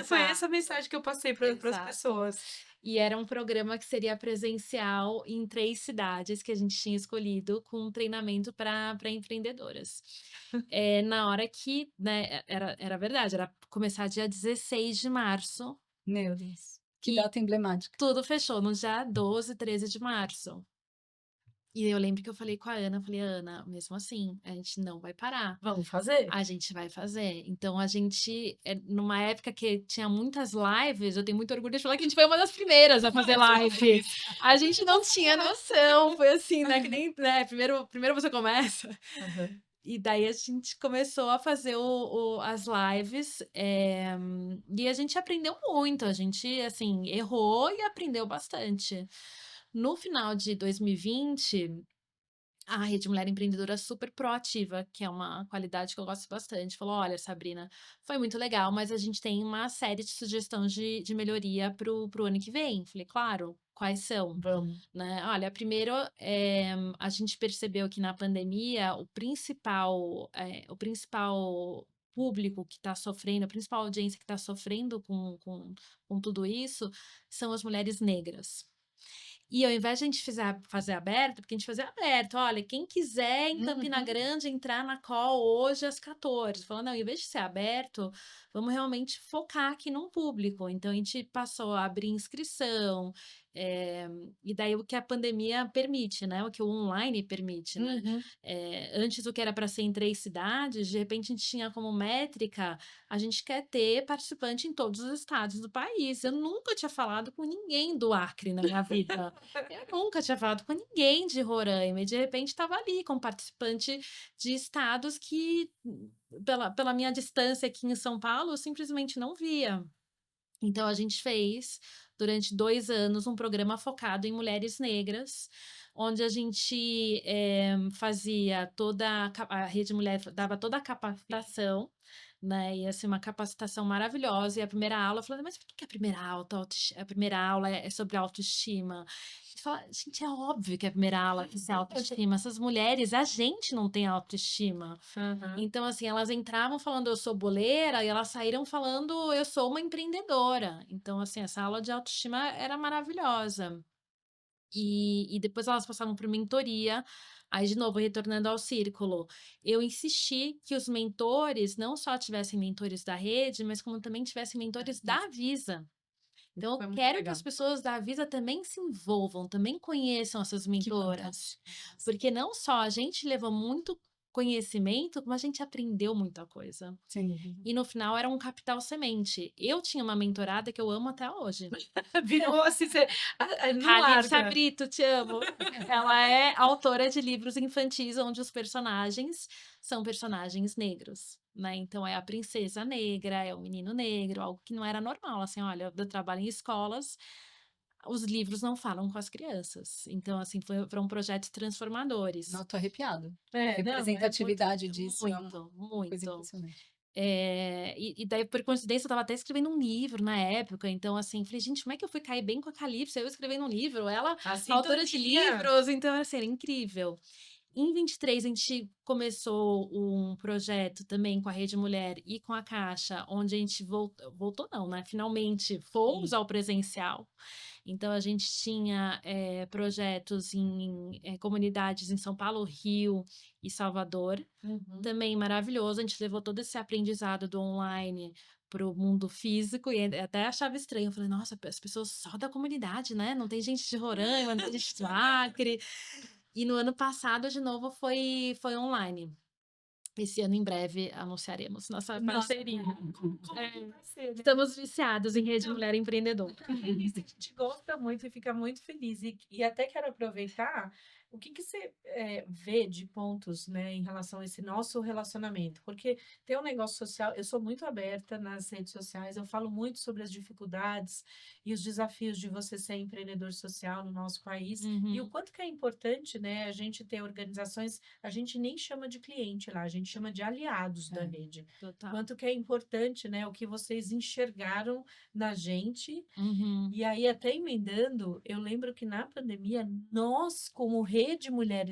S1: Foi essa
S2: exato,
S1: mensagem que eu passei para as
S2: exato.
S1: pessoas.
S2: E era um programa que seria presencial em 3 cidades que a gente tinha escolhido, com um treinamento para empreendedoras. Na hora que, né, era verdade, era começar dia 16 de março,
S3: Meu Deus. Que
S2: e
S3: data emblemática.
S2: tudo fechou no dia 12, 13 de março. E eu lembro que eu falei com a Ana, eu falei: "Ana, mesmo assim, a gente não vai parar,
S1: Vamos fazer?
S2: a gente vai fazer". Então a gente, numa época que tinha muitas lives, eu tenho muito orgulho de falar que a gente foi uma das primeiras a fazer live. A gente não tinha noção, foi assim, né, que nem, né, primeiro você começa.
S1: Aham.
S2: E daí a gente começou a fazer as lives, e a gente aprendeu muito, a gente, assim, errou e aprendeu bastante. No final de 2020, a Rede Mulher Empreendedora super proativa, que é uma qualidade que eu gosto bastante, falou: "Olha, Sabrina, foi muito legal, mas a gente tem uma série de sugestões de melhoria para o ano que vem". Falei: "Claro, quais são?",
S1: Vamos.
S2: né. Olha, primeiro, a gente percebeu que na pandemia o principal público que está sofrendo, a principal audiência que está sofrendo com tudo isso, são as mulheres negras. E ao invés de a gente fazer aberto, porque a gente fazia aberto, olha, quem quiser em Campina
S3: Uhum.
S2: Grande entrar na call hoje às 14, falando, não, em vez de ser aberto, vamos realmente focar aqui num público. Então a gente passou a abrir inscrição, eh, e daí o que a pandemia permite, né? O que o online permite, né?
S1: Uhum.
S2: Antes o que era para ser em 3 cidades, de repente a gente tinha como métrica, a gente quer ter participante em todos os estados do país. Eu nunca tinha falado com ninguém do Acre na minha vida. Eu nunca tinha falado com ninguém de Roraima e de repente estava ali com participante de estados que, pela minha distância aqui em São Paulo, eu simplesmente não via. Então a gente fez, durante 2 anos, um programa focado em mulheres negras, onde a gente, fazia toda a Rede Mulher dava toda a capacitação, né, e assim, uma capacitação maravilhosa, e a primeira aula falando: "Mas por que que a primeira aula é sobre autoestima?". A gente fala: "Gente, é óbvio que a primeira aula é sobre autoestima, essas mulheres, a gente não tem autoestima".
S1: Aham.
S2: Então, assim, elas entravam falando: "Eu sou boleira", e elas saíram falando: "Eu sou uma empreendedora". Então, assim, essa aula de autoestima era maravilhosa. E depois elas passavam por mentoria, aí de novo retornando ao círculo, eu insisti que os mentores não só tivessem mentores da rede, mas como também tivessem mentores da Visa.
S1: Isso
S2: Então eu
S1: foi muito
S2: quero que
S1: legal.
S2: as pessoas da Visa também se envolvam, também conheçam essas
S3: Que
S2: mentoras,
S3: fantástico.
S2: porque não só a gente levou muito conhecimento, como a gente aprendeu muita coisa.
S3: Sim.
S1: Uhum.
S2: E no final era um capital semente. Eu tinha uma mentorada que eu amo até hoje.
S1: Virou assim, você não
S2: Calypsa
S1: larga.
S2: Brito, te amo. Ela é autora de livros infantis onde os personagens são personagens negros, né, então é a princesa negra, é o menino negro, algo que não era normal, assim, olha, eu trabalho em escolas, os livros não falam com as crianças, então assim, foram projetos transformadores.
S3: Não, tô arrepiada. A
S1: É, não, é muito
S3: representatividade disso é uma
S2: muito,
S3: coisa
S2: muito.
S3: impressionante.
S2: E daí, por coincidência, eu estava até escrevendo um livro na época, então, assim, falei: "Gente, como é que eu fui cair bem com a Calypso, eu escrevendo um livro, ela
S1: a
S2: autora de
S1: sintonia.
S2: livros", então, assim, era incrível. Em 23 a gente começou um projeto também com a Rede Mulher e com a Caixa, onde a gente voltou não, né, finalmente fomos
S1: Sim.
S2: ao presencial. Então a gente tinha, projetos em, comunidades em São Paulo, Rio e Salvador,
S1: Uhum.
S2: também maravilhoso, a gente levou todo esse aprendizado do online para o mundo físico e até achava estranho, eu falei: "Nossa, as pessoas só da comunidade, né, não tem gente de Roraima, não tem gente do Acre". E no ano passado, de novo, foi online. Esse ano, em breve, anunciaremos nossa
S1: Nossa,
S2: parceria.
S1: como
S2: É,
S1: que vai ser, né?
S2: estamos viciados em Rede
S1: Não,
S2: Mulher Empreendedora.
S1: feliz, a gente gosta muito e fica muito feliz. E até quero aproveitar, o que que você vê de pontos, né, em relação a esse nosso relacionamento? Porque tem um negócio social, eu sou muito aberta nas redes sociais, eu falo muito sobre as dificuldades e os desafios de você ser empreendedor social no nosso país e o
S2: Uhum.
S1: quanto que é importante, né, a gente ter organizações, a gente nem chama de cliente lá, a gente chama de aliados da
S3: É.
S1: rede.
S2: Total.
S1: Quanto que é importante, né, o que vocês enxergaram na gente.
S2: Uhum.
S1: E aí, até emendando, eu lembro que na pandemia, nós, como Rede Mulher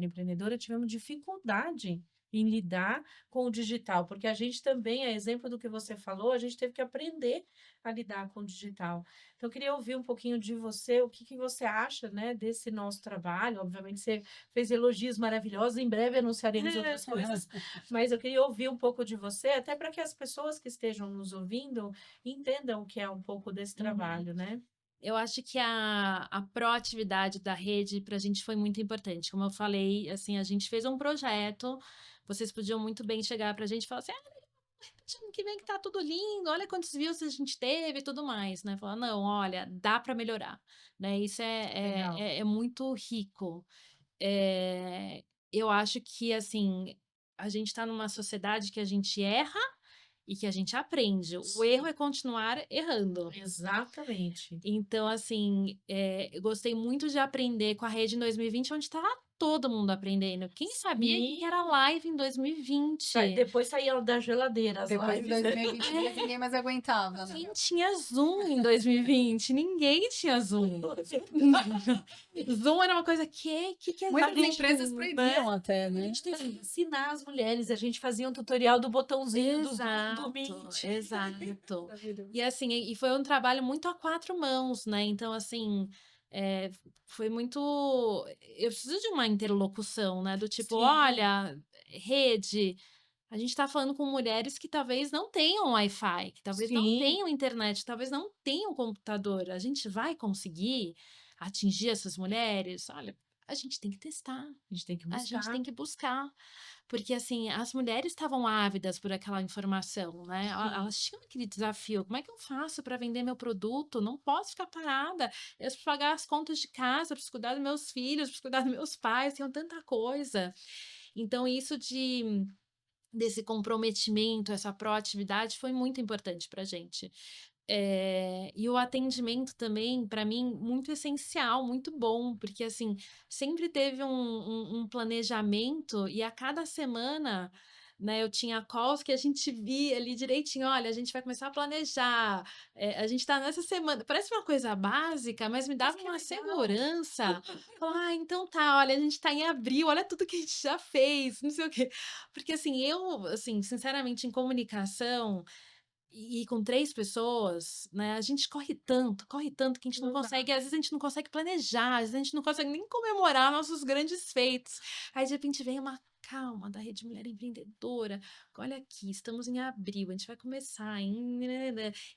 S1: Empreendedora, tivemos dificuldade em lidar com o digital, porque a gente também, é exemplo do que você falou, a gente teve que aprender a lidar com o digital. Então, eu queria ouvir um pouquinho de você, o que que você acha, né, desse nosso trabalho. Obviamente, você fez elogios maravilhosos, em breve anunciaremos outras coisas, mas eu queria ouvir um pouco de você, até para que as pessoas que estejam nos ouvindo entendam o que é um pouco desse
S2: Uhum.
S1: trabalho, né?
S2: Eu acho que a proatividade da rede para a gente foi muito importante. Como eu falei, assim, a gente fez um projeto, vocês podiam muito bem chegar para a gente e falar assim: "Ah, ano que vem que tá tudo lindo, olha quantos views a gente teve e tudo mais", né. Falar: "Não, olha, dá para melhorar", né. Isso
S1: Legal.
S2: é muito rico. Eu acho que, assim, a gente está numa sociedade que a gente erra e que a gente aprende. O erro é continuar errando.
S1: Exatamente.
S2: Então, assim, eu gostei muito de aprender com a rede em 2020, onde estava todo mundo aprendendo. Quem sabia que
S1: Sim.
S2: era live em 2020?
S1: Depois saía da geladeira as
S3: Depois de
S1: lives, né?
S3: 2023, ninguém mais aguentava, né?
S2: Quem tinha Zoom em 2020? Ninguém tinha Zoom. Zoom era uma coisa que é
S3: Muitas
S2: Zoom,
S3: empresas
S2: né?
S3: proibiam até,
S1: A
S3: né?
S1: gente teve que ensinar as mulheres, a gente fazia um tutorial do botãozinho do
S2: Exato,
S1: Meet.
S2: exato.
S3: Maravilhoso.
S2: E assim, e foi um trabalho muito a 4 mãos, né, então assim, foi muito eu preciso de uma interlocução, né, do tipo:
S1: Sim,
S2: "Olha, rede, a gente tá falando com mulheres que talvez não tenham Wi-Fi, que talvez não
S1: sim,
S2: tenham internet, talvez não tenham computador, a gente vai conseguir atingir essas mulheres? Olha, a gente tem que testar,
S1: a gente tem que
S2: a gente
S1: buscar.
S2: tem que buscar". Porque, assim, as mulheres estavam ávidas por aquela informação, né,
S1: Sim.
S2: elas tinham aquele desafio: "Como é que eu faço para vender meu produto? Não posso ficar parada, eu preciso pagar as contas de casa, preciso cuidar dos meus filhos, preciso cuidar dos meus pais, tenho tanta coisa". Então isso desse comprometimento, essa proatividade foi muito importante pra gente. E o atendimento também, para mim, muito essencial, muito bom, porque assim, sempre teve um planejamento e a cada semana, né, eu tinha calls que a gente via ali direitinho, olha, a gente vai começar a planejar, a gente tá nessa semana, parece uma coisa básica, mas me
S1: Mas
S2: dava
S1: que
S2: uma
S1: legal.
S2: segurança. Falar, ah, então tá, olha, a gente tá em abril, olha tudo que a gente já fez, não sei o quê. Porque assim, eu, assim, sinceramente, em comunicação, e com 3 pessoas, né, a gente corre tanto que a gente não
S1: Não dá.
S2: consegue às vezes a gente não consegue planejar, às vezes a gente não consegue nem comemorar nossos grandes feitos. Aí de repente vem uma calma da Rede Mulher Empreendedora, olha aqui, estamos em abril, a gente vai começar em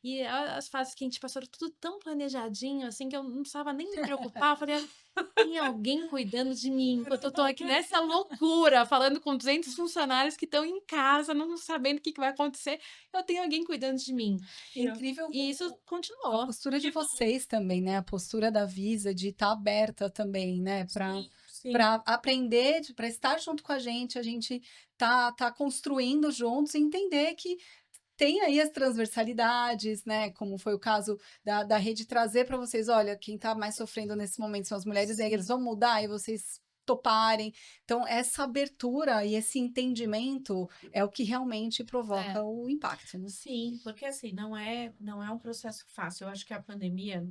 S2: e as fases que a gente passou era tudo tão planejadinho, assim, que eu não precisava nem me preocupar, eu falei: tem alguém cuidando de mim, enquanto eu tô aqui nessa loucura, falando com 200 funcionários que estão em casa, não sabendo o que que vai acontecer, eu tenho alguém cuidando de mim.
S3: É incrível
S2: E isso
S3: a
S2: continuou.
S3: postura de vocês também, né? A postura da Visa de estar aberta também, né?
S1: Sim, sim.
S3: Para aprender, para estar junto com a gente tá construindo juntos e entender que tem aí as transversalidades, né? Como foi o caso da rede trazer para vocês, olha, quem está mais sofrendo nesse momento são as mulheres, e aí eles
S1: Sim.
S3: vão mudar e vocês toparem. Então, essa abertura e esse entendimento é o que realmente
S2: É.
S3: provoca o impacto, né?
S1: Sim, porque assim, não é um processo fácil. Eu acho que a pandemia,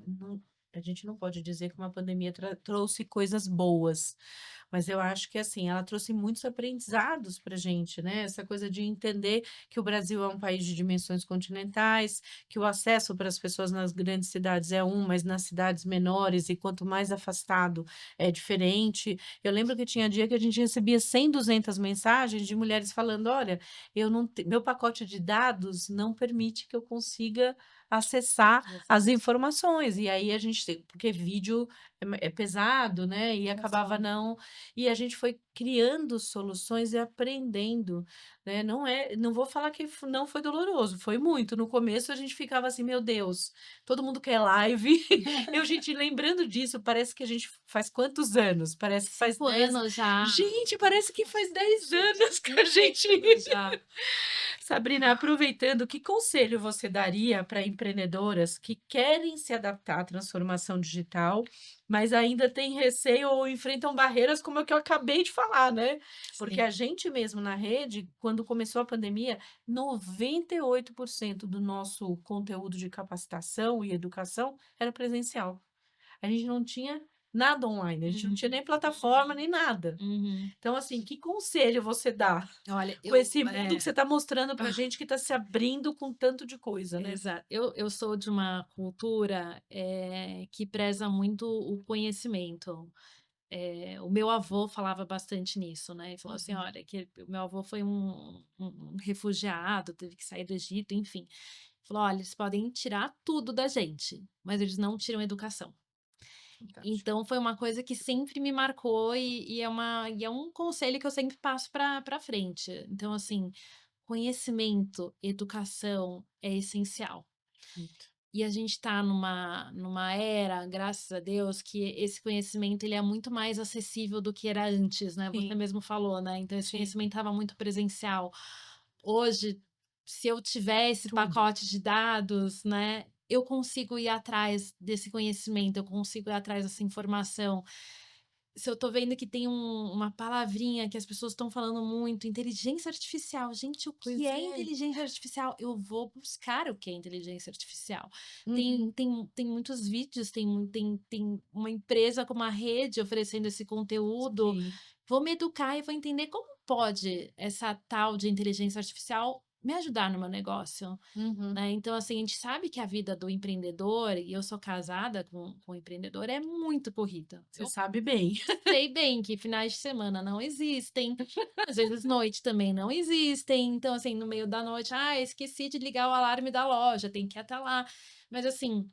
S1: a gente não pode dizer que uma pandemia trouxe coisas boas, mas eu acho que assim, ela trouxe muitos aprendizados para gente, né? Essa coisa de entender que o Brasil é um país de dimensões continentais, que o acesso para as pessoas nas grandes cidades é um, mas nas cidades menores e quanto mais afastado é diferente. Eu lembro que tinha dia que a gente recebia 100, 200 mensagens de mulheres falando, olha, eu não, meu pacote de dados não permite que eu consiga acessar as
S2: Exato.
S1: informações. E aí a gente tem, porque vídeo é pesado, né? E acabava
S3: Consome.
S1: não. E a gente foi criando soluções e aprendendo, né? Não vou falar que não foi doloroso, foi muito. No começo a gente ficava assim, meu Deus, todo mundo quer live. Eu, gente, lembrando disso, parece que a gente faz quantos anos? Parece que faz
S2: 5
S1: 10.
S2: anos já.
S1: Gente, parece que faz 10 anos que a gente.
S2: Já.
S1: Sabrina, aproveitando, que conselho você daria para empreendedoras que querem se adaptar à transformação digital, mas ainda têm receio ou enfrentam barreiras como a que eu acabei de falar, né? Porque
S2: Sim.
S1: a gente mesmo na rede, quando começou a pandemia, 98% do nosso conteúdo de capacitação e educação era presencial. A gente não tinha nada online, a gente não tinha nem plataforma, nem nada.
S2: Uhum.
S1: Então, assim, que conselho você dá
S2: Olha,
S1: com esse mundo que você está mostrando pra gente que está se abrindo com tanto de coisa, né?
S2: exato. Eu sou de uma cultura, que preza muito o conhecimento. O meu avô falava bastante nisso, né, ele falou assim:
S1: Uhum.
S2: "Olha", que o meu avô foi um refugiado, teve que sair do Egito, enfim. Falou: "Olha, eles podem tirar tudo da gente, mas eles não tiram a educação".
S1: Fantástico.
S2: Então foi uma coisa que sempre me marcou e é um conselho que eu sempre passo para frente. Então, assim, conhecimento, educação é essencial.
S1: Perfeito.
S2: E a gente está numa era, graças a Deus, que esse conhecimento ele é muito mais acessível do que era antes, né, você
S1: Sim,
S2: mesmo falou, né, então esse
S1: sim.
S2: conhecimento estava muito presencial. Hoje se eu tiver esse
S1: Tudo.
S2: pacote de dados, né, eu consigo ir atrás desse conhecimento, eu consigo ir atrás dessa informação. Se eu tô vendo que tem uma palavrinha que as pessoas estão falando muito, inteligência artificial. Gente, o
S1: Pois
S2: que é
S1: é.
S2: inteligência artificial? Eu vou buscar o que é inteligência artificial.
S1: Uhum.
S2: Tem muitos vídeos, tem uma empresa como a Rede oferecendo esse conteúdo.
S1: Sim.
S2: Vou me educar e vou entender como pode essa tal de inteligência artificial me ajudar no meu negócio,
S1: Uhum.
S2: né? Então, assim, a gente sabe que a vida do empreendedor, e eu sou casada com um empreendedor, é muito corrida.
S1: Você sabe bem.
S2: Sei bem que finais de semana não existem, às vezes noite também não existem. Então, assim, no meio da noite, esqueci de ligar o alarme da loja, tem que ir até lá. Mas, assim,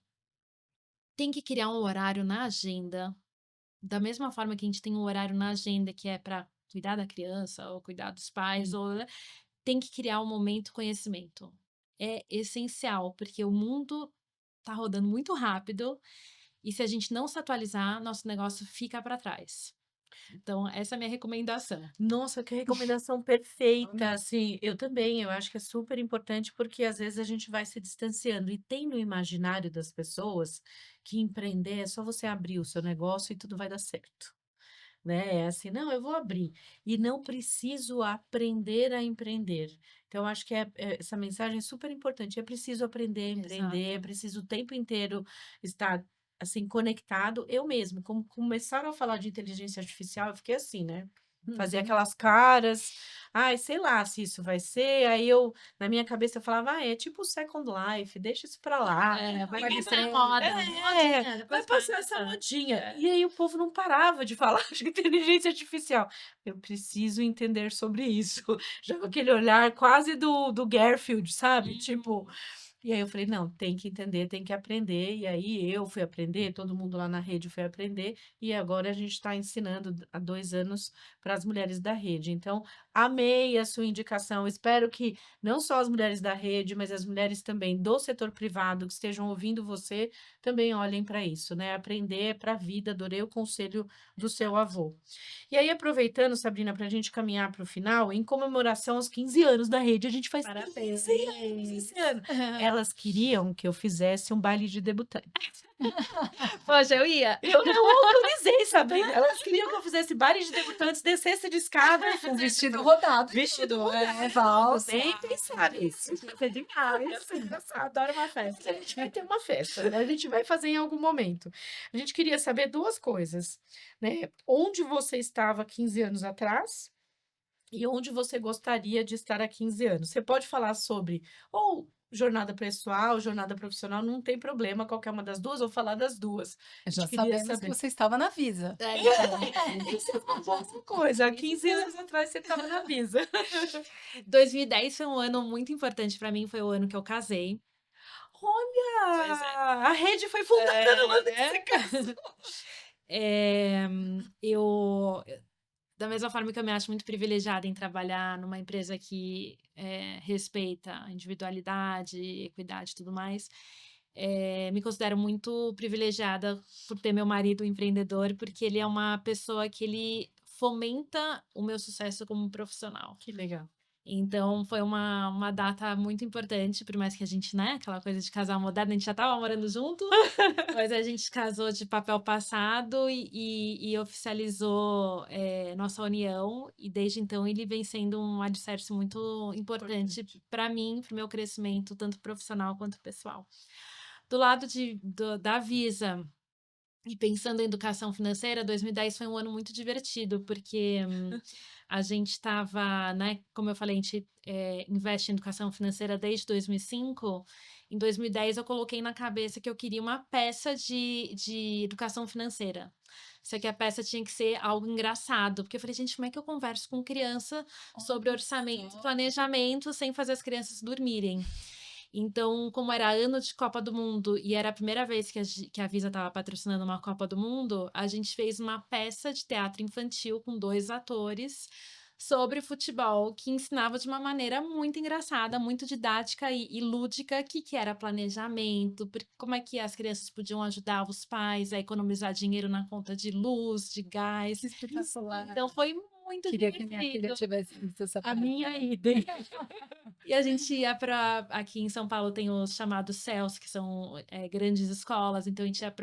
S2: tem que criar um horário na agenda, da mesma forma que a gente tem um horário na agenda que é para cuidar da criança ou cuidar dos pais,
S1: Sim.
S2: ou tem que criar um momento conhecimento. É essencial, porque o mundo tá rodando muito rápido e se a gente não se atualizar, nosso negócio fica para trás. Então, essa é a minha recomendação.
S1: Nossa, que recomendação perfeita, assim, eu também, eu acho que é super importante, porque às vezes a gente vai se distanciando e tem no imaginário das pessoas que empreender é só você abrir o seu negócio e tudo vai dar certo, né? É assim, não, eu vou abrir e não preciso aprender a empreender. Então, eu acho que essa mensagem é super importante. É preciso aprender a empreender, é
S2: Exato.
S1: preciso o tempo inteiro estar assim conectado. Eu mesmo, como começaram a falar de inteligência artificial, eu fiquei assim, né? Fazia
S3: Uhum.
S1: aquelas caras, ai, sei lá se isso vai ser. Aí eu, na minha cabeça, eu falava, é tipo o Second Life, deixa isso pra lá.
S2: Vai
S3: Web
S2: passar a
S3: 3.
S2: moda.
S1: É,
S2: Modinha,
S1: vai
S2: depois
S1: passar essa
S2: passa.
S1: modinha. E aí o povo não parava de falar de inteligência artificial. Eu preciso entender sobre isso. Já com aquele olhar quase do Garfield, sabe? Tipo,
S2: Uhum.
S1: e aí eu falei, não, tem que entender, tem que aprender. E aí eu fui aprender, todo mundo lá na rede foi aprender, e agora a gente está ensinando há 2 anos para as mulheres da rede. Então, amei a sua indicação. Espero que não só as mulheres da rede, mas as mulheres também do setor privado que estejam ouvindo você também olhem para isso, né? Aprender para a vida. Adorei o conselho do seu
S2: Exato.
S1: avô. E aí, aproveitando, Sabrina, para a gente caminhar para o final, em comemoração aos 15 anos da rede, a gente faz 15 anos esse
S2: Parabéns.
S1: ano. Elas queriam que eu fizesse um baile de debutante.
S2: Poxa, eu ia.
S1: Eu não autorizei, Sabrina. Elas queriam que eu fizesse baile de debutantes, descesse de escada.
S3: Um vestido rodado.
S1: Vestido
S3: tudo,
S1: rodado.
S3: valsa.
S1: Nem pensar nisso.
S2: Isso é demais. Adoro uma festa.
S1: A gente vai ter uma festa, né? A gente vai fazer em algum momento. A gente queria saber duas coisas, né? Onde você estava 15 anos atrás e onde você gostaria de estar há 15 anos. Você pode falar sobre ou jornada pessoal, jornada profissional, não tem problema, qualquer uma das duas, ou falar das duas. A
S3: Já
S1: gente queria
S3: sabemos que
S1: saber.
S3: você estava na Visa.
S1: Isso é uma coisa, há 15 anos atrás você estava na Visa.
S2: 2010 foi um ano muito importante para mim, foi o ano que eu casei. Pois
S1: Olha!
S2: é.
S1: A rede foi fundada no ano que
S2: É.
S1: você casou.
S2: Eh, eu da mesma forma que eu me acho muito privilegiada em trabalhar numa empresa que, respeita a individualidade, equidade e tudo mais, me considero muito privilegiada por ter meu marido empreendedor, porque ele é uma pessoa que ele fomenta o meu sucesso como profissional.
S1: Que legal.
S2: Então foi uma data muito importante, por mais que a gente, né, aquela coisa de casal moderno, a gente já estava morando junto, mas a gente casou de papel passado e oficializou, nossa união, e desde então ele vem sendo um alicerce muito importante
S1: Importante.
S2: para mim, para o meu crescimento, tanto profissional quanto pessoal. Do lado da Visa, e pensando em educação financeira, 2010 foi um ano muito divertido, porque a gente estava, né, como eu falei, a gente investe em educação financeira desde 2005. Em 2010 eu coloquei na cabeça que eu queria uma peça de educação financeira. Só que a peça tinha que ser algo engraçado, porque eu falei, gente, como é que eu converso com criança sobre
S3: Olha
S2: orçamento,
S3: só.
S2: planejamento, sem fazer as crianças dormirem? Então, como era ano de Copa do Mundo e era a primeira vez que a Visa estava patrocinando uma Copa do Mundo, a gente fez uma peça de teatro infantil com 2 atores sobre futebol, que ensinava de uma maneira muito engraçada, muito didática e lúdica, o que era planejamento, como é que as crianças podiam ajudar os pais a economizar dinheiro na conta de luz, de gás.
S3: Que espetacular.
S2: Então foi muito
S3: Queria que minha filha
S2: divertido.
S3: tivesse visto essa
S1: A
S3: parte.
S1: minha idem.
S2: E a gente ia para aqui em São Paulo tem os chamados CELS, que são grandes escolas, então a gente ia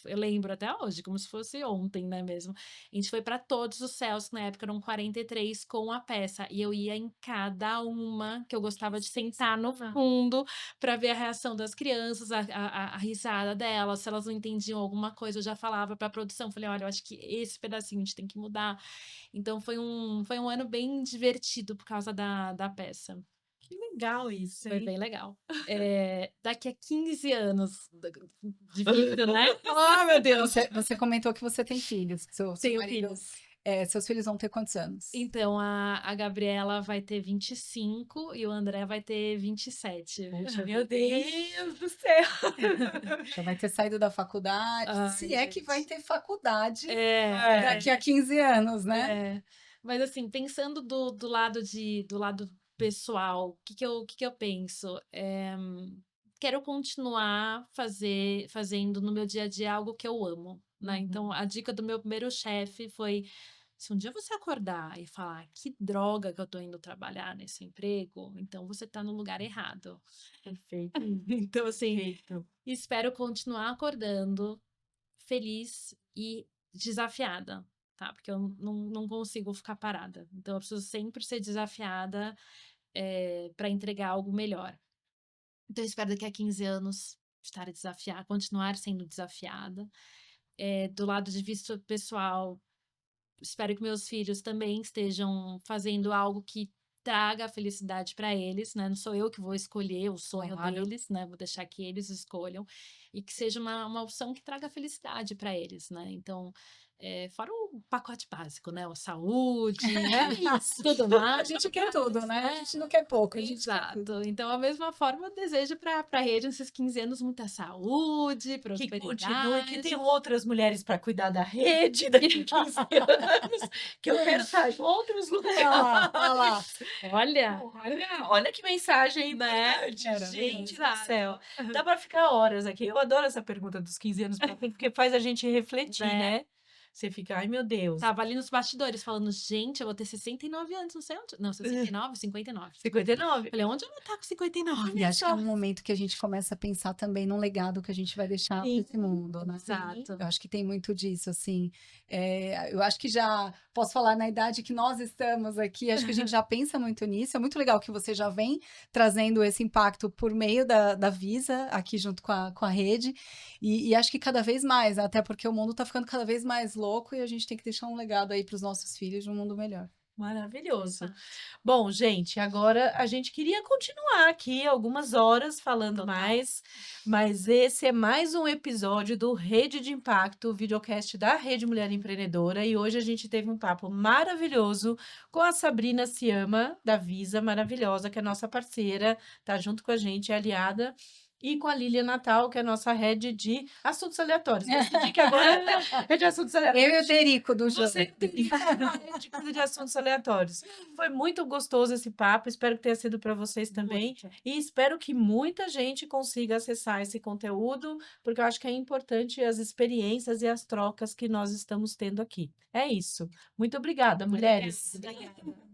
S2: eu lembro até hoje, como se fosse ontem, né, mesmo. A gente foi para todos os CELS, que na época eram 43 com a peça, e eu ia em cada uma, que eu gostava de sentar no fundo para ver a reação das crianças, a risada delas, se elas não entendiam alguma coisa, eu já falava para a produção, falei, olha, eu acho que esse pedacinho a gente tem que mudar. Então foi um ano bem divertido por causa da peça.
S1: Que legal isso,
S2: Foi
S1: hein?
S2: bem legal. Daqui a 15 anos, difícil, né?
S1: Ah, meu Deus.
S3: Você comentou que você tem filhos. Seu
S1: Tenho
S3: marido,
S1: filhos.
S3: seus filhos vão ter quantos anos?
S2: Então, a Gabriela vai ter 25 e o André vai ter 27.
S1: Meu Deus do céu.
S3: Já vai ter saído da faculdade.
S2: Ai,
S3: Se é que vai
S2: gente.
S3: ter faculdade
S1: É.
S3: daqui a 15 anos, né?
S2: Mas assim, pensando do lado pessoal, o que eu penso? Quero continuar fazendo no meu dia a dia algo que eu amo, né? Então, a dica do meu primeiro chefe foi: se um dia você acordar e falar que droga que eu tô indo trabalhar nesse emprego, então você tá no lugar errado.
S1: Perfeito.
S2: Então, assim,
S1: Perfeito.
S2: espero continuar acordando feliz e desafiada, tá? Porque eu não consigo ficar parada. Então, eu preciso sempre ser desafiada para entregar algo melhor. Então, eu espero daqui a 15 anos estar desafiada, continuar sendo desafiada. Do lado de vista pessoal, espero que meus filhos também estejam fazendo algo que traga felicidade para eles, né? Não sou eu que vou escolher o sonho
S1: Claro.
S2: deles, né? Vou deixar que eles escolham e que seja uma opção que traga felicidade para eles, né? Então, fora o pacote básico, né? A saúde, tudo
S3: A
S2: mais.
S3: gente quer tudo, né? A gente não quer pouco, a gente quer tudo.
S2: Exato. Então, da mesma forma, eu desejo para a rede nesses 15 anos muita saúde,
S1: Que continue, que
S2: prosperidade.
S1: tem outras mulheres para cuidar da rede daqui a 15 anos, que eu quero estar em outros lugares.
S3: Olha lá.
S2: Olha,
S1: Olha que mensagem
S2: né?
S1: importante, gente do
S2: Exato.
S1: céu. Dá para ficar horas aqui. Eu adoro essa pergunta dos 15 anos pra frente, porque faz a gente refletir,
S2: Né?
S1: né? Você fica, ai meu Deus.
S2: Tava ali nos bastidores falando, gente, eu vou ter 69 anos, não sei onde. Não, 69, 59.
S1: 59.
S2: Falei, onde eu vou estar com 59?
S3: E acho que é um momento que a gente começa a pensar também no legado que a gente vai deixar para
S1: Sim.
S3: esse mundo, né?
S2: Exato.
S3: Eu acho que tem muito disso, assim. Eu acho que já posso falar na idade que nós estamos aqui, acho que a gente já pensa muito nisso. É muito legal que você já vem trazendo esse impacto por meio da Visa, aqui junto com a rede. E acho que cada vez mais, até porque o mundo está ficando cada vez mais louco e a gente tem que deixar um legado aí para os nossos filhos de um mundo melhor.
S1: Maravilhoso. Bom, gente, agora a gente queria continuar aqui algumas horas falando
S2: Total.
S1: mais, mas esse é mais um episódio do Rede de Impacto, o videocast da Rede Mulher Empreendedora, e hoje a gente teve um papo maravilhoso com a Sabrina Siama, da Visa, maravilhosa, que é nossa parceira, tá junto com a gente, é aliada, e com a Lília Natal, que é a nossa head de assuntos aleatórios. Decidi que agora é de assuntos aleatórios.
S3: Eu e o Terico do jogo.
S1: Você de cuida de assuntos aleatórios. Foi muito gostoso esse papo, espero que tenha sido para vocês também.
S2: Muito.
S1: E espero que muita gente consiga acessar esse conteúdo, porque eu acho que é importante as experiências e as trocas que nós estamos tendo aqui. É isso. Muito obrigada, mulheres.
S2: Obrigada.